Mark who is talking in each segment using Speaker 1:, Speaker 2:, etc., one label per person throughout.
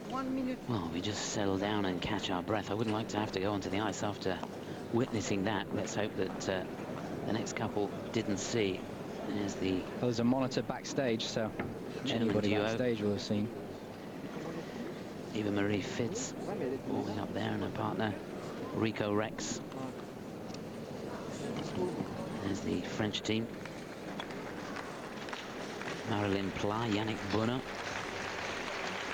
Speaker 1: 1 minute.
Speaker 2: Well, we just settle down and catch our breath. I wouldn't like to have to go onto the ice after witnessing that. Let's hope that the next couple didn't see. There's the...
Speaker 3: Well, there's a monitor backstage, so anybody backstage will have seen.
Speaker 2: Eva Marie Fitz warming up there, and her partner, Rico Rex. There's the French team. Marilyn Pla, Yannick Bonner.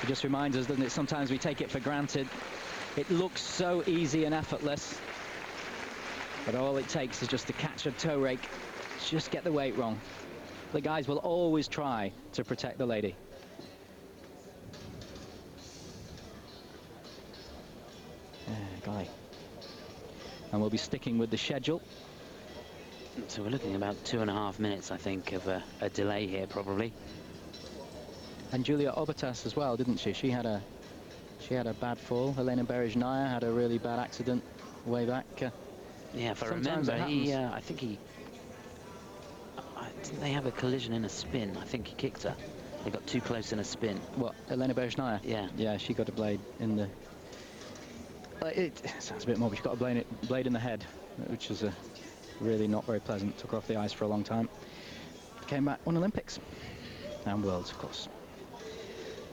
Speaker 3: It just reminds us, doesn't it, sometimes we take it for granted. It looks so easy and effortless, but all it takes is just to catch a toe rake, just get the weight wrong. The guys will always try to protect the lady. Golly. And we'll be sticking with the schedule.
Speaker 2: So we're looking about 2.5 minutes, I think, of a delay here, probably.
Speaker 3: And Julia Obertas as well, didn't she? She had a bad fall. Helena Berezhnaya had a really bad accident way back.
Speaker 2: Yeah, if I remember, I think he... didn't they have a collision in a spin? I think he kicked her. They got too close in a spin.
Speaker 3: What, Helena Berezhnaya?
Speaker 2: Yeah.
Speaker 3: Yeah, she got a blade in the... It sounds a bit morbid. She got a blade in the head, which is really not very pleasant. Took her off the ice for a long time. Came back, won Olympics. And Worlds, of course.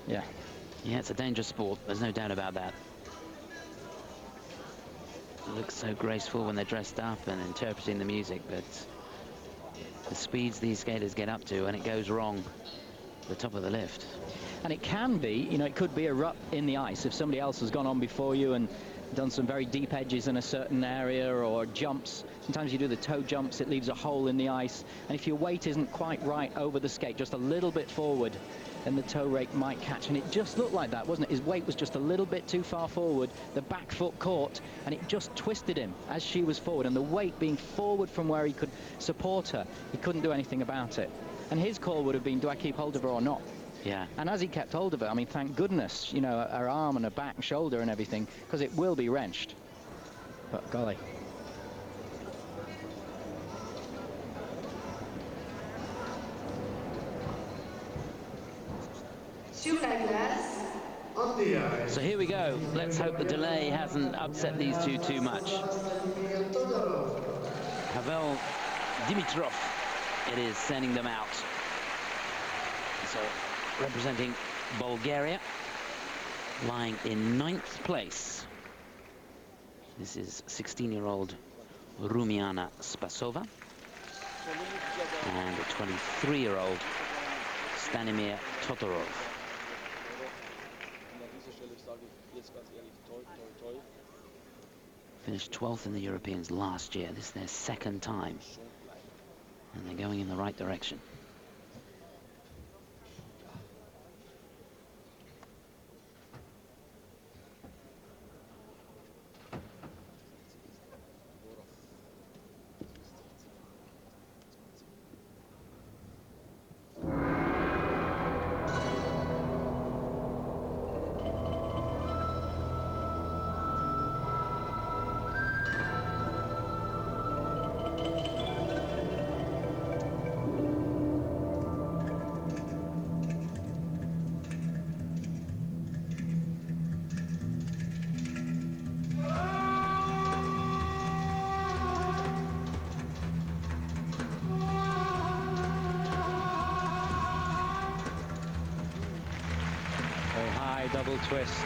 Speaker 3: Yeah.
Speaker 2: Yeah, it's a dangerous sport. There's no doubt about that. It looks so graceful when they're dressed up and interpreting the music, but the speeds these skaters get up to, and it goes wrong at the top of the lift.
Speaker 3: And it can be, you know, it could be a rut in the ice if somebody else has gone on before you and done some very deep edges in a certain area, or jumps. Sometimes you do the toe jumps, it leaves a hole in the ice, and if your weight isn't quite right over the skate, just a little bit forward, then the toe rake might catch. And it just looked like that, wasn't it? His weight was just a little bit too far forward, the back foot caught, and it just twisted him as she was forward, and the weight being forward from where he could support her, he couldn't do anything about it. And his call would have been, do I keep hold of her or not?
Speaker 2: Yeah.
Speaker 3: And as he kept hold of her, I mean, thank goodness, you know, her arm and her back and shoulder and everything, because it will be wrenched. But golly.
Speaker 2: So here we go. Let's hope the delay hasn't upset these two too much. Pavel Dimitrov, it is sending them out. So, representing Bulgaria, lying in 9th place. This is 16-year-old Rumiana Spassova and 23-year-old Stanimir Todorov. Finished 12th in the Europeans last year. This is their second time, and they're going in the right direction.
Speaker 3: Double twist.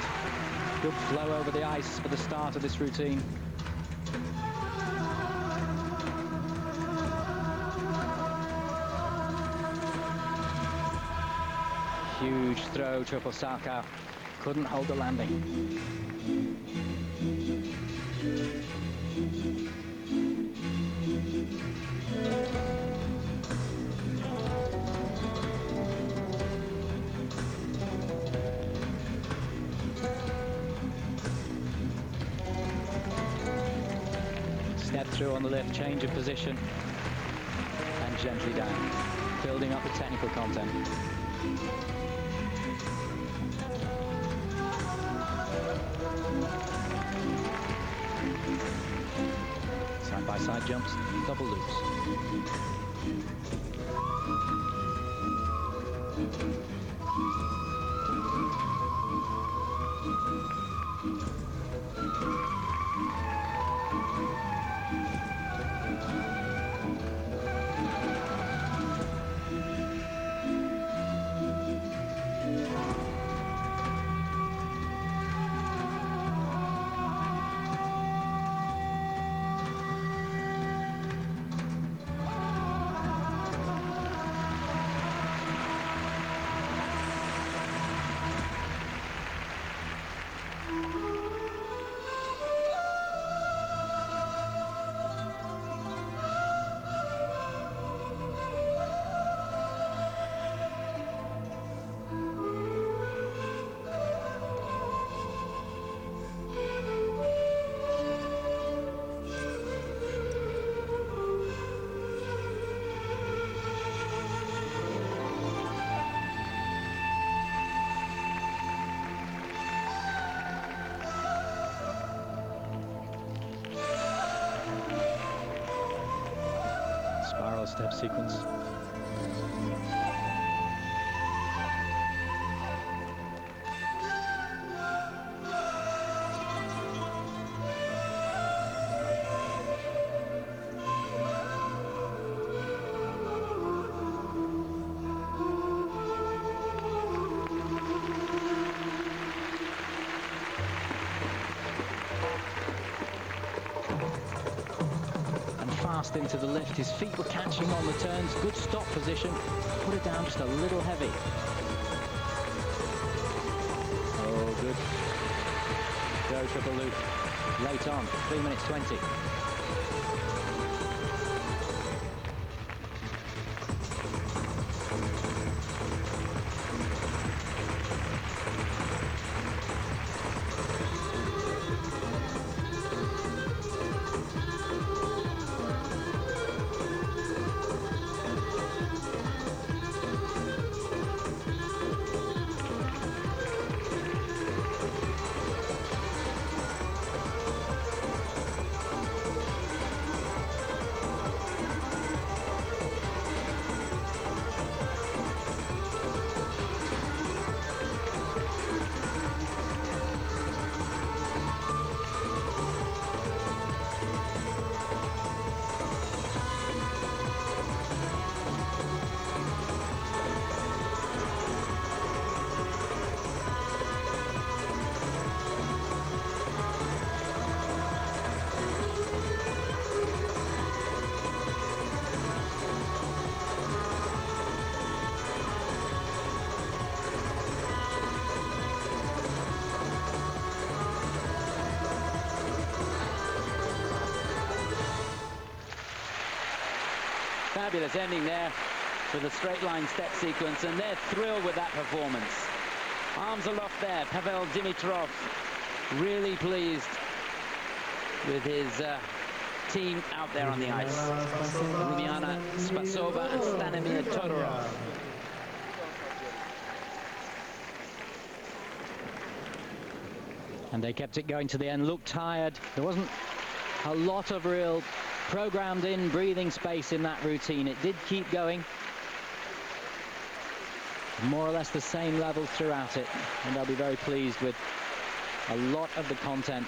Speaker 3: Good flow over the ice for the start of this routine. Huge throw, triple Salchow. Couldn't hold the landing. Step through on the lift, change of position, and gently down, building up the technical content. Side-by-side jumps, double loops. step sequence. Fast into the lift, his feet were catching on the turns, good stop position, put it down just a little heavy. Oh, good. Go triple loop, late on, 3 minutes 20. Fabulous ending there for the straight line step sequence, and they're thrilled with that performance. Arms aloft there, Pavel Dimitrov, really pleased with his team out there on the ice. Rumiana Spassova and Stanimir Todorov. And they kept it going to the end, looked tired. There wasn't a lot of real programmed in breathing space in that routine. It did keep going. More or less the same level throughout it. And they'll be very pleased with a lot of the content.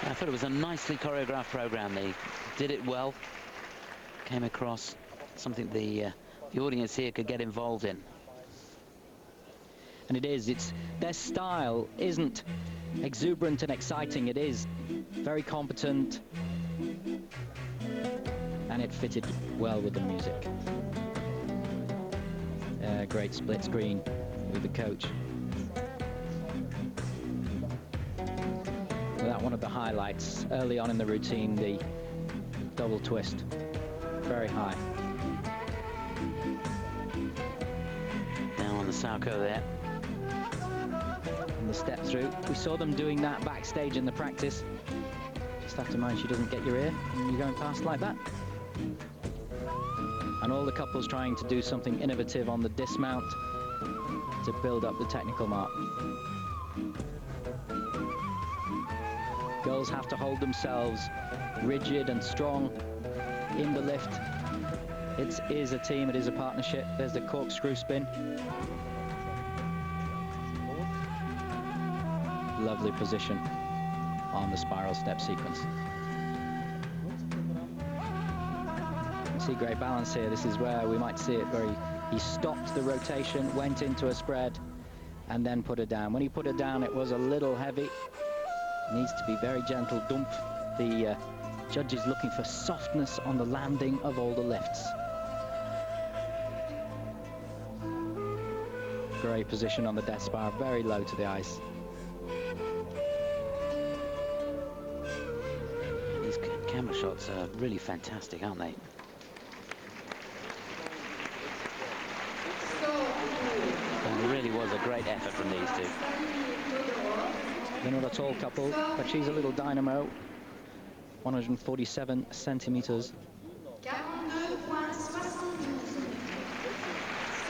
Speaker 2: I thought it was a nicely choreographed program. They did it well. Came across something the audience here could get involved in.
Speaker 3: And it's their style isn't exuberant and exciting. It is very competent, and it fitted well with the music. Great split screen with the coach. That one of the highlights early on in the routine, the double twist, very high.
Speaker 2: Now on the Salco there.
Speaker 3: The step through. We saw them doing that backstage in the practice. Just have to mind she doesn't get your ear when you're going past like that. And all the couples trying to do something innovative on the dismount to build up the technical mark. Girls have to hold themselves rigid and strong in the lift. It is a team, it is a partnership. There's the corkscrew spin. Lovely position on the spiral step sequence. See great balance here. This is where we might see it very, he stopped the rotation, went into a spread, and then put it down. When he put it down, it was a little heavy. Needs to be very gentle. Dump. The judge is looking for softness on the landing of all the lifts. Great position on the death spiral, very low to the ice.
Speaker 2: Camera shots are really fantastic, aren't they? And it really was a great effort from these two.
Speaker 3: They're not a tall couple, but she's a little dynamo. 147 centimeters.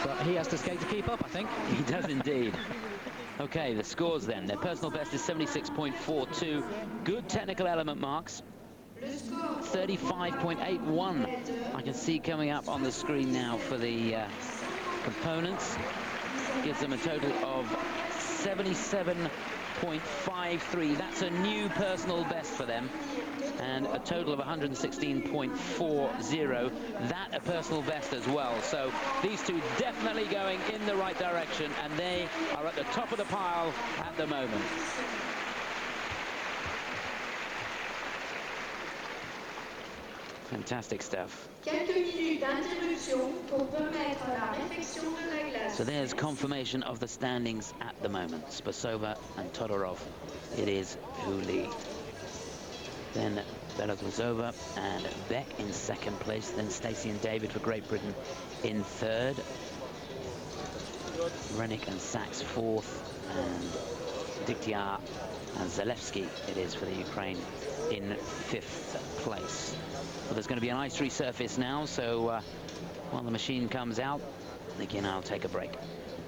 Speaker 3: But he has to skate to keep up, I think.
Speaker 2: He does indeed. Okay, the scores then. Their personal best is 76.42. Good technical element marks. 35.81. I can see coming up on the screen now for the components. Gives them a total of 77.53. That's a new personal best for them. And a total of 116.40. That a personal best as well. So these two definitely going in the right direction, and they are at the top of the pile at the moment. Fantastic stuff. So there's confirmation of the standings at the moment. Spassova and Todorov. It is who lead. Then Beloglazova and Beck in second place. Then Stacey and David for Great Britain in third. Rennick and Sachs fourth. And Diktiar and Zalewski, it is, for the Ukraine in fifth place. Well, there's going to be an ice resurface now, so while the machine comes out, again, I'll take a break.